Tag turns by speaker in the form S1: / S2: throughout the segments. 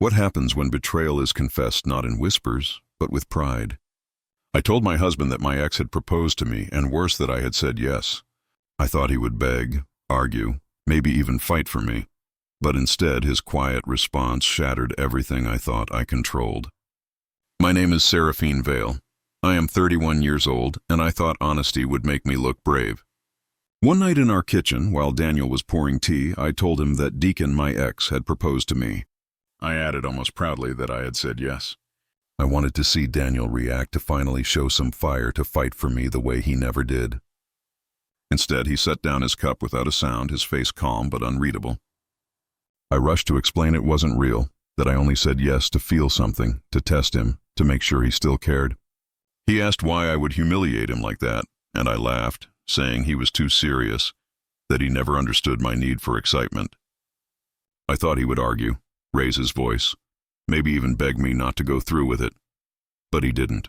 S1: What happens when betrayal is confessed not in whispers, but with pride? I told my husband that my ex had proposed to me, and worse, that I had said yes. I thought he would beg, argue, maybe even fight for me. But instead, his quiet response shattered everything I thought I controlled. My name is Seraphine Vale. I am 31 years old, and I thought honesty would make me look brave. One night in our kitchen, while Daniel was pouring tea, I told him that Deacon, my ex, had proposed to me. I added almost proudly that I had said yes. I wanted to see Daniel react, to finally show some fire, to fight for me the way he never did. Instead, he set down his cup without a sound, his face calm but unreadable. I rushed to explain it wasn't real, that I only said yes to feel something, to test him, to make sure he still cared. He asked why I would humiliate him like that, and I laughed, saying he was too serious, that he never understood my need for excitement. I thought he would argue, raise his voice, maybe even beg me not to go through with it. But he didn't.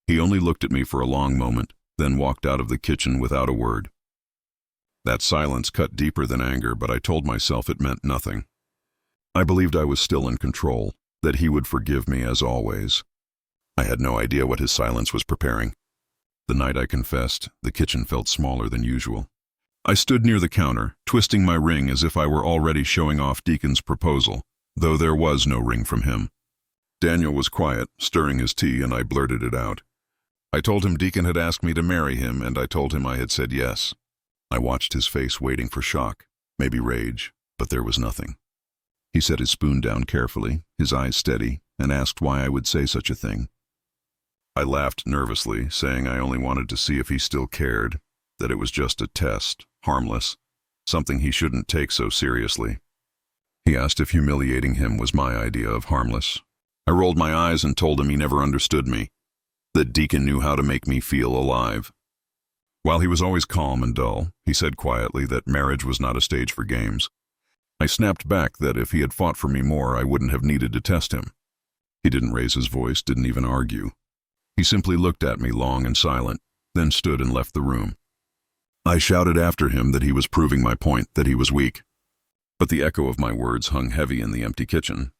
S1: He only looked at me for a long moment, then walked out of the kitchen without a word. That silence cut deeper than anger, but I told myself it meant nothing. I believed I was still in control, that he would forgive me as always. I had no idea what his silence was preparing. The night I confessed, the kitchen felt smaller than usual. I stood near the counter, twisting my ring as if I were already showing off Deacon's proposal, though there was no ring from him. Daniel was quiet, stirring his tea, and I blurted it out. I told him Deacon had asked me to marry him, and I told him I had said yes. I watched his face, waiting for shock, maybe rage, but there was nothing. He set his spoon down carefully, his eyes steady, and asked why I would say such a thing. I laughed nervously, saying I only wanted to see if he still cared, that it was just a test, harmless, something he shouldn't take so seriously. He asked if humiliating him was my idea of harmless. I rolled my eyes and told him he never understood me, that Deacon knew how to make me feel alive. While he was always calm and dull, he said quietly that marriage was not a stage for games. I snapped back that if he had fought for me more, I wouldn't have needed to test him. He didn't raise his voice, didn't even argue. He simply looked at me, long and silent, then stood and left the room. I shouted after him that he was proving my point, that he was weak. But the echo of my words hung heavy in the empty kitchen.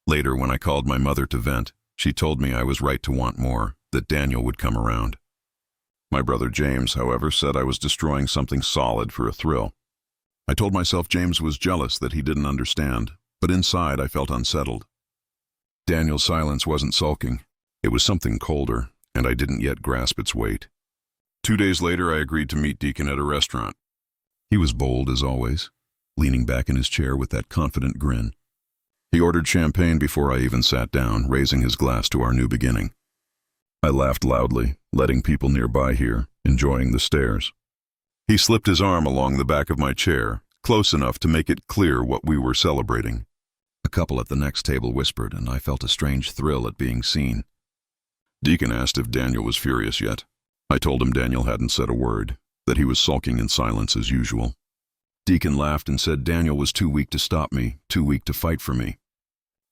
S1: Later, when I called my mother to vent, she told me I was right to want more, that Daniel would come around. My brother James, however, said I was destroying something solid for a thrill. I told myself James was jealous, that he didn't understand, but inside I felt unsettled. Daniel's silence wasn't sulking. It was something colder, and I didn't yet grasp its weight. 2 days later, I agreed to meet Deacon at a restaurant. He was bold as always, leaning back in his chair with that confident grin. He ordered champagne before I even sat down, raising his glass to our new beginning. I laughed loudly, letting people nearby hear, enjoying the stares. He slipped his arm along the back of my chair, close enough to make it clear what we were celebrating. A couple at the next table whispered, and I felt a strange thrill at being seen. Deacon asked if Daniel was furious yet. I told him Daniel hadn't said a word, that he was sulking in silence as usual. Deacon laughed and said Daniel was too weak to stop me, too weak to fight for me.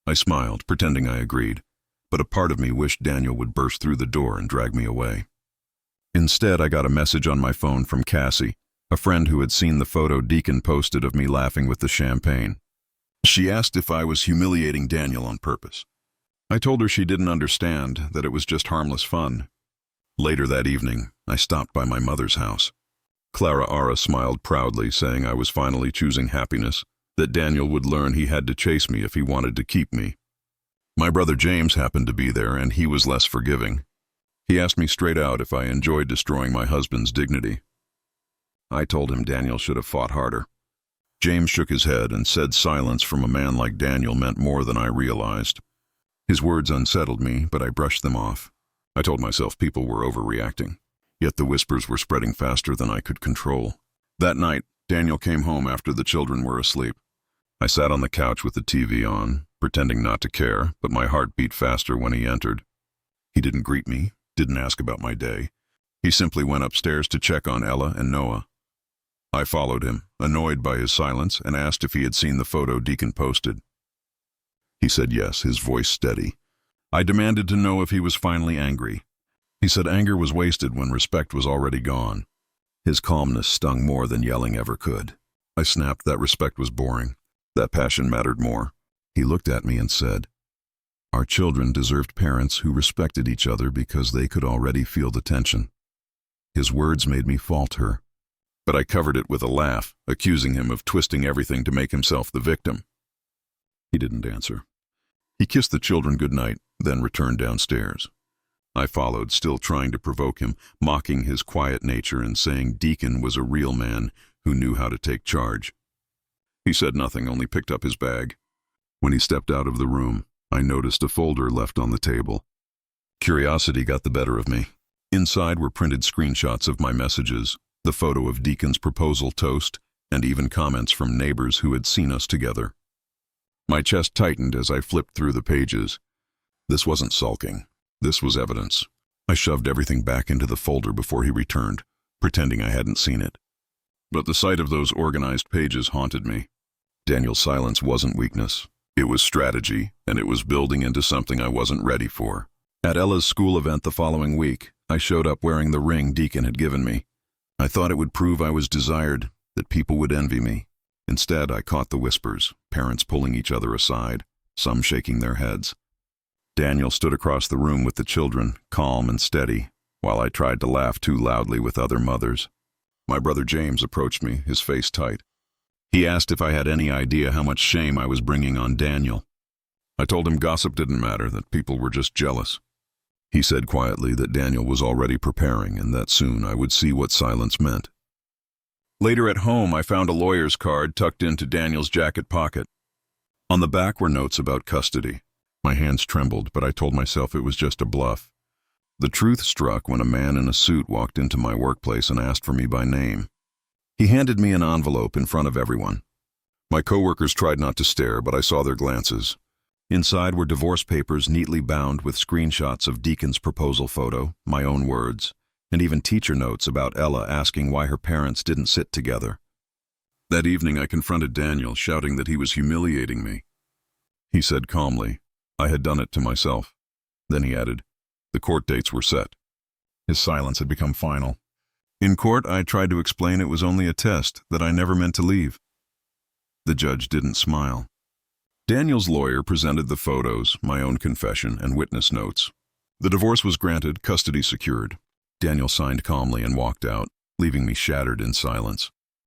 S1: I smiled, pretending I agreed, but a part of me wished Daniel would burst through the door and drag me away. Instead, I got a message on my phone from Cassie, a friend who had seen the photo Deacon posted of me laughing with the champagne. She asked if I was humiliating Daniel on purpose. I told her she didn't understand, that it was just harmless fun. Later that evening, I stopped by my mother's house. Clara Ara smiled proudly, saying I was finally choosing happiness, that Daniel would learn he had to chase me if he wanted to keep me. My brother James happened to be there, and he was less forgiving. He asked me straight out if I enjoyed destroying my husband's dignity. I told him Daniel should have fought harder. James shook his head and said silence from a man like Daniel meant more than I realized. His words unsettled me, but I brushed them off. I told myself people were overreacting, yet the whispers were spreading faster than I could control. That night, Daniel came home after the children were asleep. I sat on the couch with the TV on, pretending not to care, but my heart beat faster when he entered. He didn't greet me, didn't ask about my day. He simply went upstairs to check on Ella and Noah. I followed him, annoyed by his silence, and asked if he had seen the photo Deacon posted. He said yes, his voice steady. I demanded to know if he was finally angry. He said anger was wasted when respect was already gone. His calmness stung more than yelling ever could. I snapped that respect was boring, that passion mattered more. He looked at me and said, "Our children deserved parents who respected each other because they could already feel the tension." His words made me falter, but I covered it with a laugh, accusing him of twisting everything to make himself the victim. He didn't answer. He kissed the children goodnight, then returned downstairs. I followed, still trying to provoke him, mocking his quiet nature and saying Deacon was a real man who knew how to take charge. He said nothing, only picked up his bag. When he stepped out of the room, I noticed a folder left on the table. Curiosity got the better of me. Inside were printed screenshots of my messages, the photo of Deacon's proposal toast, and even comments from neighbors who had seen us together. My chest tightened as I flipped through the pages. This wasn't sulking. This was evidence. I shoved everything back into the folder before he returned, pretending I hadn't seen it. But the sight of those organized pages haunted me. Daniel's silence wasn't weakness. It was strategy, and it was building into something I wasn't ready for. At Ella's school event the following week, I showed up wearing the ring Deacon had given me. I thought it would prove I was desired, that people would envy me. Instead, I caught the whispers, parents pulling each other aside, some shaking their heads. Daniel stood across the room with the children, calm and steady, while I tried to laugh too loudly with other mothers. My brother James approached me, his face tight. He asked if I had any idea how much shame I was bringing on Daniel. I told him gossip didn't matter, that people were just jealous. He said quietly that Daniel was already preparing and that soon I would see what silence meant. Later at home, I found a lawyer's card tucked into Daniel's jacket pocket. On the back were notes about custody. My hands trembled, but I told myself it was just a bluff. The truth struck when a man in a suit walked into my workplace and asked for me by name. He handed me an envelope in front of everyone. My coworkers tried not to stare, but I saw their glances. Inside were divorce papers neatly bound with screenshots of Deacon's proposal photo, my own words, and even teacher notes about Ella asking why her parents didn't sit together. That evening I confronted Daniel, shouting that he was humiliating me. He said calmly, I had done it to myself. Then he added, the court dates were set. His silence had become final. In court, I tried to explain it was only a test, that I never meant to leave. The judge didn't smile. Daniel's lawyer presented the photos, my own confession, and witness notes. The divorce was granted, custody secured. Daniel signed calmly and walked out, leaving me shattered in silence.